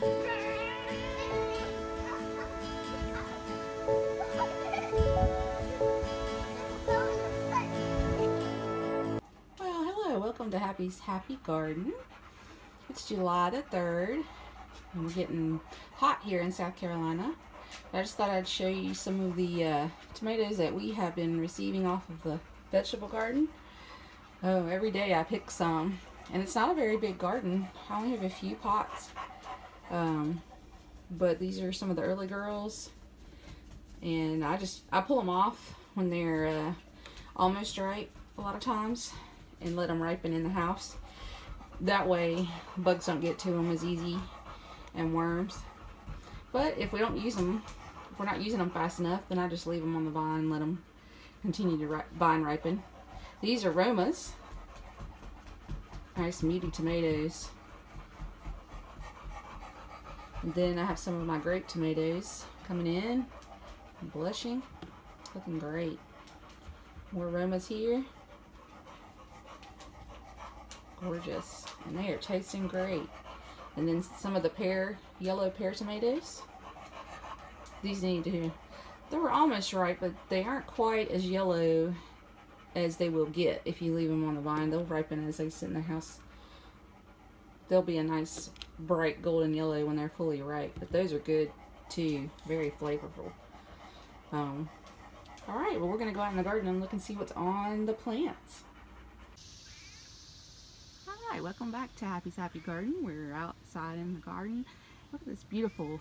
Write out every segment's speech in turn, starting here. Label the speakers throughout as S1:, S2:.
S1: Well, hello, welcome to Happy's Happy Garden. It's July the 3rd, and we're getting hot here in South Carolina. I just thought I'd show you some of the tomatoes that we have been receiving off of the vegetable garden. Oh, every day I pick some, and it's not a very big garden. I only have a few pots, but these are some of the early girls, and I pull them off when they're almost ripe a lot of times, and let them ripen in the house. That way bugs don't get to them as easy, and worms. But if we don't use them, if we're not using them fast enough, then I just leave them on the vine and let them continue to vine ripen. These are Romas. Nice meaty tomatoes. And then I have some of my grape tomatoes coming in, blushing, looking great. More Romas here. Gorgeous. And they are tasting great. And then some of the yellow pear tomatoes. These they were almost ripe, but they aren't quite as yellow as they will get if you leave them on the vine. They'll ripen as they sit in the house. They'll be a nice bright golden yellow when they're fully ripe, but those are good too. Very flavorful. Alright, well, we're going to go out in the garden and look and see what's on the plants. Alright, welcome back to Happy's Happy Garden. We're outside in the garden. Look at this beautiful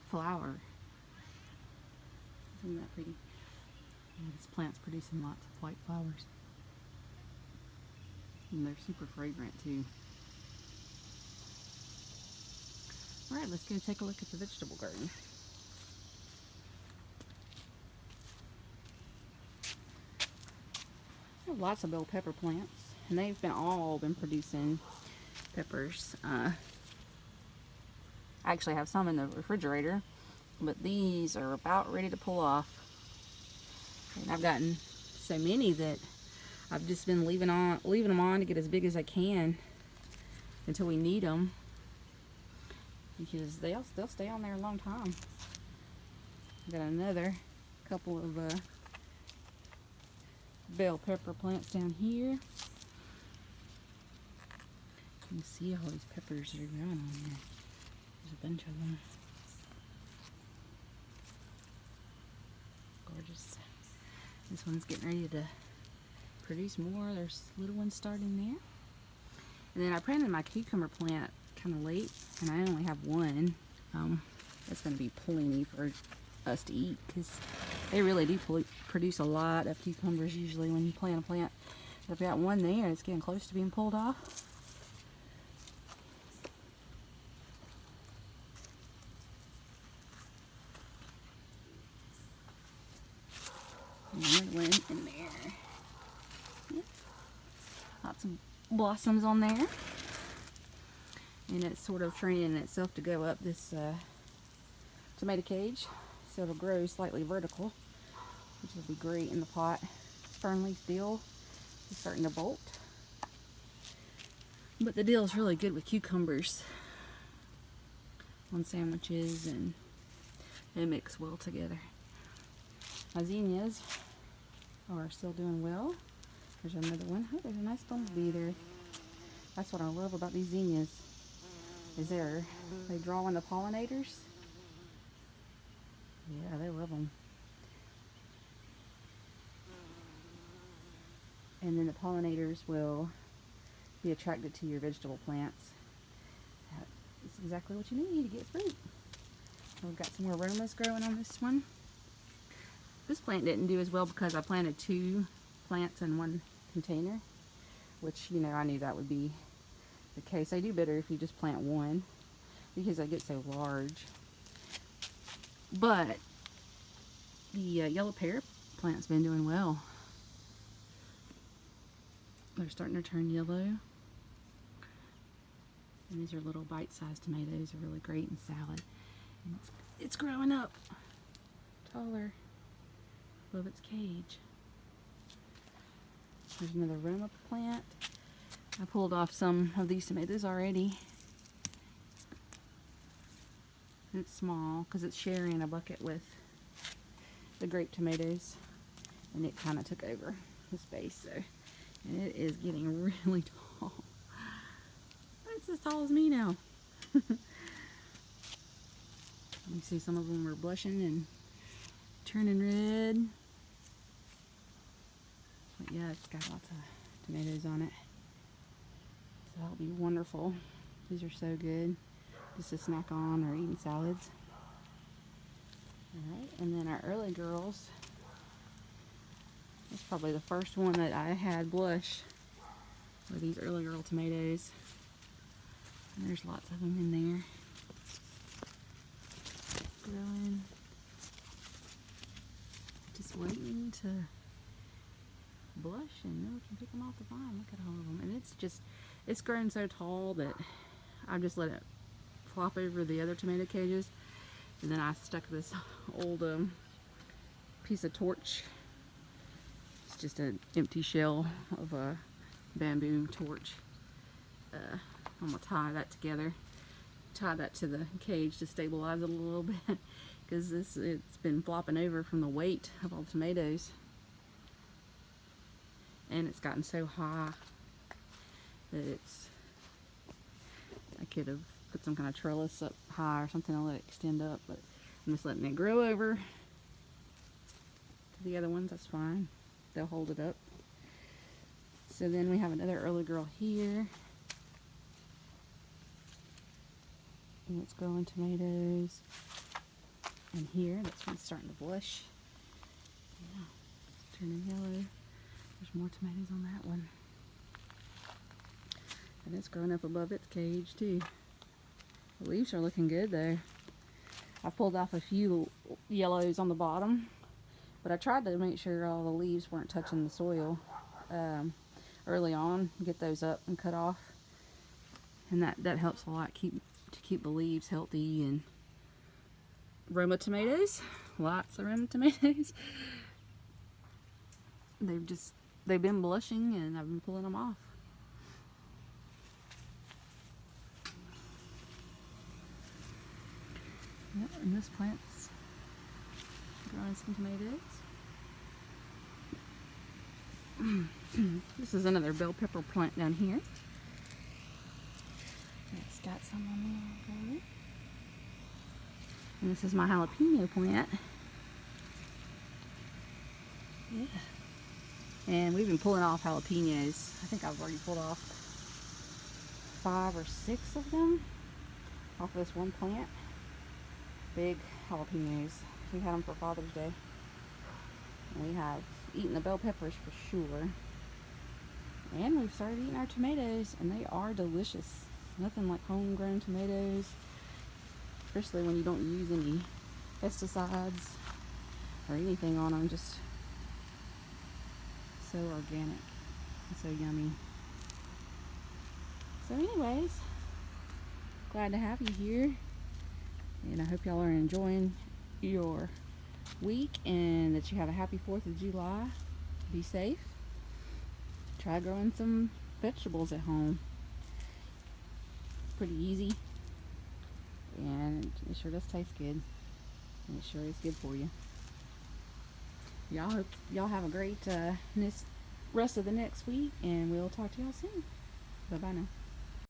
S1: flower. Isn't that pretty? Yeah, this plant's producing lots of white flowers. And they're super fragrant too. Alright, let's go take a look at the vegetable garden. I have lots of bell pepper plants, and they've all been producing peppers. I actually have some in the refrigerator, but these are about ready to pull off. And I've gotten so many that I've just been leaving them on to get as big as I can until we need them, because they'll stay on there a long time. I've got another couple of bell pepper plants down here. You can see all these peppers are growing on there. There's a bunch of them. Gorgeous. This one's getting ready to produce more. There's little ones starting there. And then I planted my cucumber plant kind of late, and I only have one. That's going to be plenty for us to eat, because they really do produce a lot of cucumbers usually when you plant a plant. I've got one there. It's getting close to being pulled off. Another one in there. Yep. Lots of blossoms on there. And it's sort of training itself to go up this tomato cage, so it'll grow slightly vertical, which will be great in the pot. Fernleaf dill is starting to bolt, but the dill is really good with cucumbers on sandwiches, and they mix well together. My zinnias are still doing well. There's another one. Oh, there's a nice bumblebee there. That's what I love about these zinnias, is they draw in the pollinators. Yeah, they love them. And then the pollinators will be attracted to your vegetable plants. That's exactly what you need to get fruit. We've got some more Romas growing on this one. This plant didn't do as well because I planted 2 plants in one container, which, you know, I knew that would be the case. They do better if you just plant one, because they get so large. But the yellow pear plant's been doing well. They're starting to turn yellow. And these are little bite-sized tomatoes. They're really great in salad. And it's growing up taller above its cage. There's another Roma plant. I pulled off some of these tomatoes already. It's small because it's sharing a bucket with the grape tomatoes, and it kind of took over the space. So, and it is getting really tall. It's as tall as me now. You see some of them are blushing and turning red. But yeah, it's got lots of tomatoes on it. So that'll be wonderful. These are so good. Just to snack on or eating salads. Alright, and then our early girls. That's probably the first one that I had blush. Were these early girl tomatoes. And there's lots of them in there. Growing. Just waiting to blush, and then we can pick them off the vine. Look at all of them. And it's grown so tall that I've just let it flop over the other tomato cages. And then I stuck this old piece of torch. It's just an empty shell of a bamboo torch. I'm going to tie that together. Tie that to the cage to stabilize it a little bit. Because it's been flopping over from the weight of all the tomatoes. And it's gotten so high that I could have put some kind of trellis up high or something to let it extend up, but I'm just letting it grow over to the other ones. That's fine. They'll hold it up. So then we have another early girl here. And it's growing tomatoes. And here, that's when it's starting to blush. Yeah, it's turning yellow. There's more tomatoes on that one. And it's growing up above its cage too. The leaves are looking good though. I pulled off a few yellows on the bottom, but I tried to make sure all the leaves weren't touching the soil early on. Get those up and cut off, and that helps a lot to keep the leaves healthy. And Roma tomatoes, lots of Roma tomatoes. They've been blushing, and I've been pulling them off. Yep, and this plant's growing some tomatoes. This is another bell pepper plant down here. It's got some on there already. And this is my jalapeno plant. Yeah. And we've been pulling off jalapenos. I think I've already pulled off 5 or 6 of them off this one plant. Big jalapenos. We had them for Father's Day. And we have eaten the bell peppers for sure. And we've started eating our tomatoes, and they are delicious. Nothing like homegrown tomatoes, especially when you don't use any pesticides or anything on them. Just so organic and so yummy. So anyways, glad to have you here. And I hope y'all are enjoying your week and that you have a happy 4th of July. Be safe. Try growing some vegetables at home. Pretty easy. And it sure does taste good. And it sure is good for you. Y'all have a great rest of the next week, and we'll talk to y'all soon. Bye-bye now.